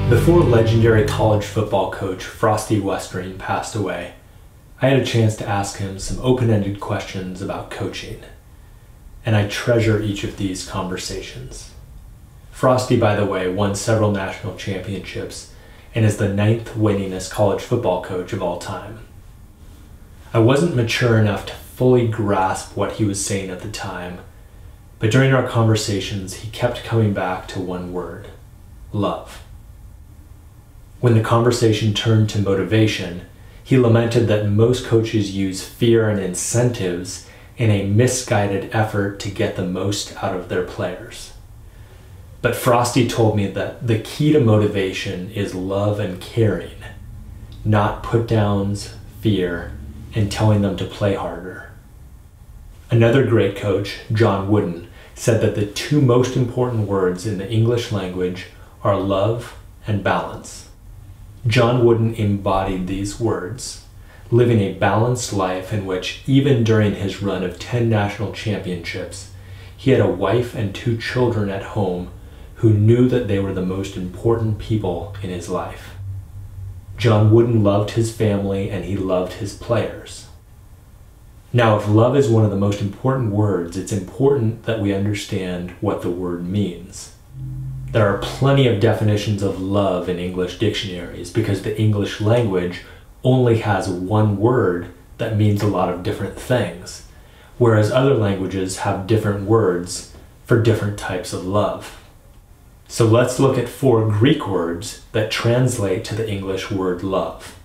Before legendary college football coach Frosty Westering passed away, I had a chance to ask him some open-ended questions about coaching, and I treasure each of these conversations. Frosty, by the way, won several national championships and is the 9th winningest college football coach of all time. I wasn't mature enough to fully grasp what he was saying at the time, but during our conversations he kept coming back to one word: love. When the conversation turned to motivation, he lamented that most coaches use fear and incentives in a misguided effort to get the most out of their players. But Frosty told me that the key to motivation is love and caring, not put-downs, fear, and telling them to play harder. Another great coach, John Wooden, said that the two most important words in the English language are love and balance. John Wooden embodied these words, living a balanced life in which, even during his run of 10 national championships, he had a wife and 2 children at home who knew that they were the most important people in his life. John Wooden loved his family and he loved his players. Now, if love is one of the most important words, it's important that we understand what the word means. There are plenty of definitions of love in English dictionaries because the English language only has one word that means a lot of different things, whereas other languages have different words for different types of love. So let's look at 4 Greek words that translate to the English word love.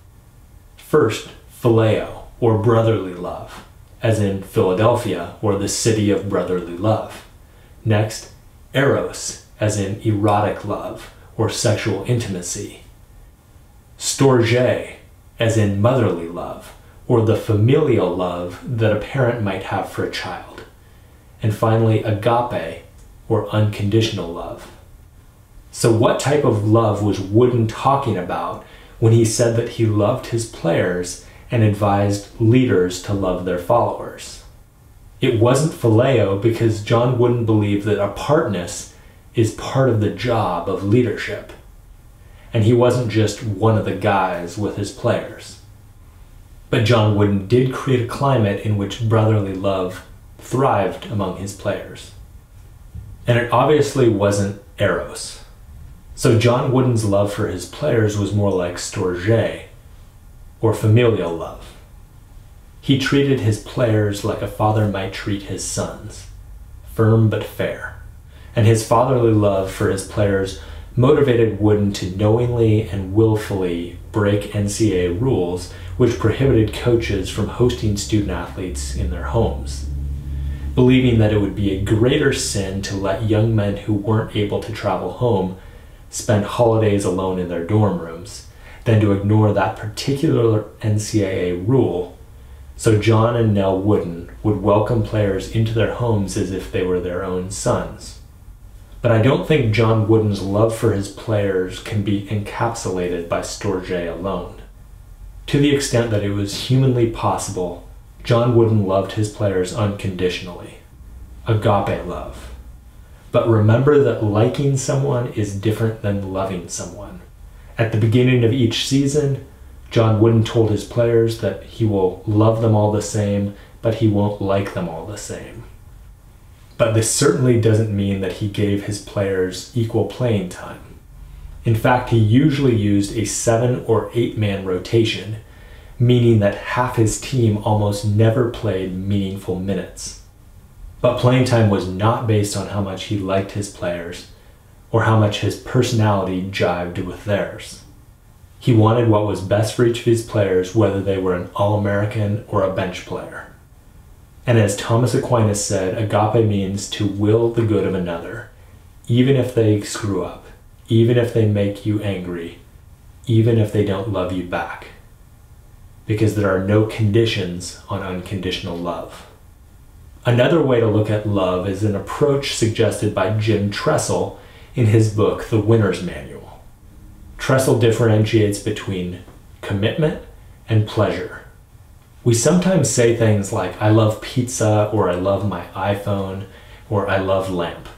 First, phileo, or brotherly love, as in Philadelphia, or the city of brotherly love. Next, eros, as in erotic love, or sexual intimacy. Storge, as in motherly love, or the familial love that a parent might have for a child. And finally, agape, or unconditional love. So what type of love was Wooden talking about when he said that he loved his players and advised leaders to love their followers? It wasn't phileo because John Wooden believed that apartness is part of the job of leadership, and he wasn't just one of the guys with his players. But John Wooden did create a climate in which brotherly love thrived among his players. And it obviously wasn't eros. So John Wooden's love for his players was more like storge, or familial love. He treated his players like a father might treat his sons, firm but fair. And his fatherly love for his players motivated Wooden to knowingly and willfully break NCAA rules which prohibited coaches from hosting student athletes in their homes, believing that it would be a greater sin to let young men who weren't able to travel home spend holidays alone in their dorm rooms than to ignore that particular NCAA rule. So John and Nell Wooden would welcome players into their homes as if they were their own sons. But I don't think John Wooden's love for his players can be encapsulated by storge alone. To the extent that it was humanly possible, John Wooden loved his players unconditionally. Agape love. But remember that liking someone is different than loving someone. At the beginning of each season, John Wooden told his players that he will love them all the same, but he won't like them all the same. But this certainly doesn't mean that he gave his players equal playing time. In fact, he usually used a 7 or 8-man rotation, meaning that half his team almost never played meaningful minutes. But playing time was not based on how much he liked his players or how much his personality jived with theirs. He wanted what was best for each of his players, whether they were an All-American or a bench player. And as Thomas Aquinas said, agape means to will the good of another, even if they screw up, even if they make you angry, even if they don't love you back. Because there are no conditions on unconditional love. Another way to look at love is an approach suggested by Jim Tressel in his book, The Winner's Manual. Tressel differentiates between commitment and pleasure. We sometimes say things like, I love pizza, or I love my iPhone, or I love lamp.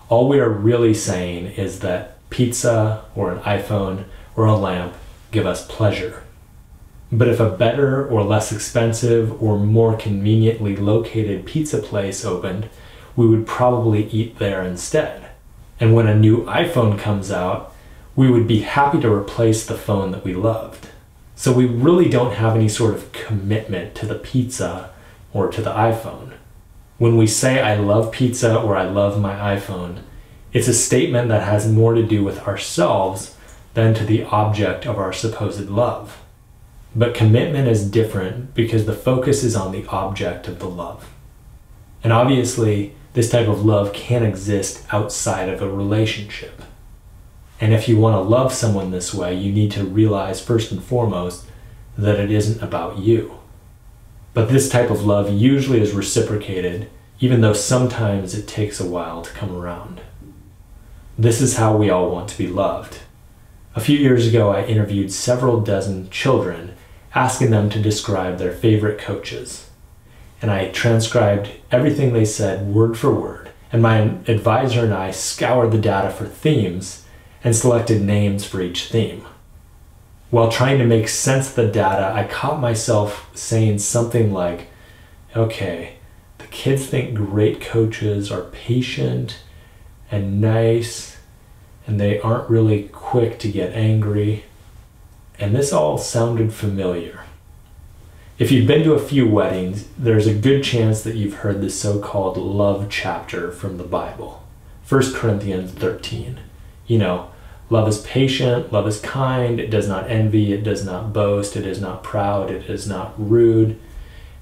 All we are really saying is that pizza or an iPhone or a lamp give us pleasure. But if a better or less expensive or more conveniently located pizza place opened, we would probably eat there instead. And when a new iPhone comes out, we would be happy to replace the phone that we loved. So we really don't have any sort of commitment to the pizza or to the iPhone. When we say I love pizza or I love my iPhone, it's a statement that has more to do with ourselves than to the object of our supposed love. But commitment is different because the focus is on the object of the love. And obviously, this type of love can't exist outside of a relationship. And if you want to love someone this way, you need to realize first and foremost that it isn't about you. But this type of love usually is reciprocated, even though sometimes it takes a while to come around. This is how we all want to be loved. A few years ago, I interviewed several dozen children, asking them to describe their favorite coaches. And I transcribed everything they said word for word. And my advisor and I scoured the data for themes and selected names for each theme. While trying to make sense of the data, I caught myself saying something like, okay, the kids think great coaches are patient and nice, and they aren't really quick to get angry. And this all sounded familiar. If you've been to a few weddings, there's a good chance that you've heard the so-called love chapter from the Bible. 1 Corinthians 13. Love is patient, love is kind, it does not envy, it does not boast, it is not proud, it is not rude,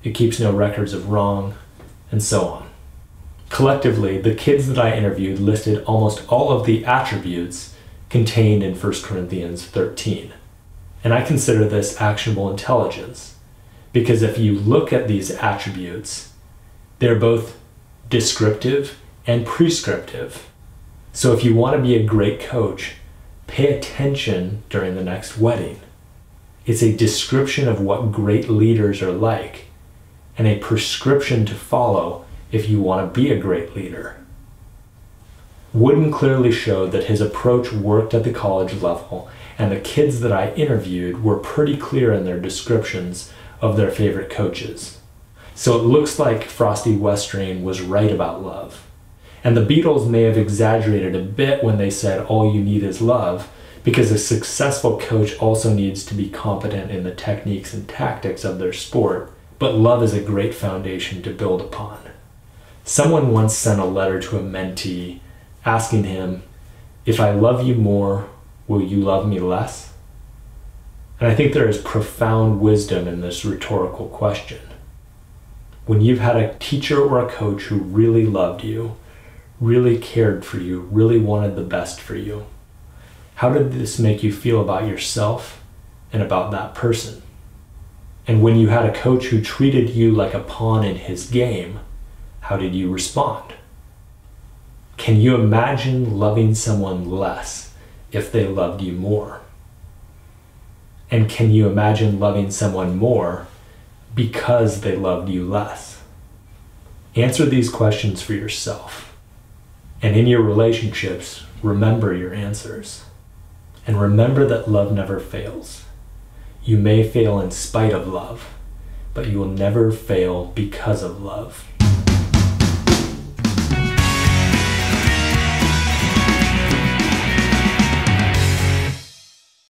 it keeps no records of wrong, and so on. Collectively, the kids that I interviewed listed almost all of the attributes contained in 1 Corinthians 13. And I consider this actionable intelligence, because if you look at these attributes, they're both descriptive and prescriptive. So if you want to be a great coach, pay attention during the next wedding. It's a description of what great leaders are like, and a prescription to follow if you want to be a great leader. Wooden clearly showed that his approach worked at the college level, and the kids that I interviewed were pretty clear in their descriptions of their favorite coaches. So it looks like Frosty Westrain was right about love. And the Beatles may have exaggerated a bit when they said all you need is love, because a successful coach also needs to be competent in the techniques and tactics of their sport, but love is a great foundation to build upon. Someone once sent a letter to a mentee asking him, if I love you more, will you love me less? And I think there is profound wisdom in this rhetorical question. When you've had a teacher or a coach who really loved you, really cared for you, really wanted the best for you, how did this make you feel about yourself and about that person? And when you had a coach who treated you like a pawn in his game, how did you respond? Can you imagine loving someone less if they loved you more? And can you imagine loving someone more because they loved you less? Answer these questions for yourself. And in your relationships, remember your answers. And remember that love never fails. You may fail in spite of love, but you will never fail because of love.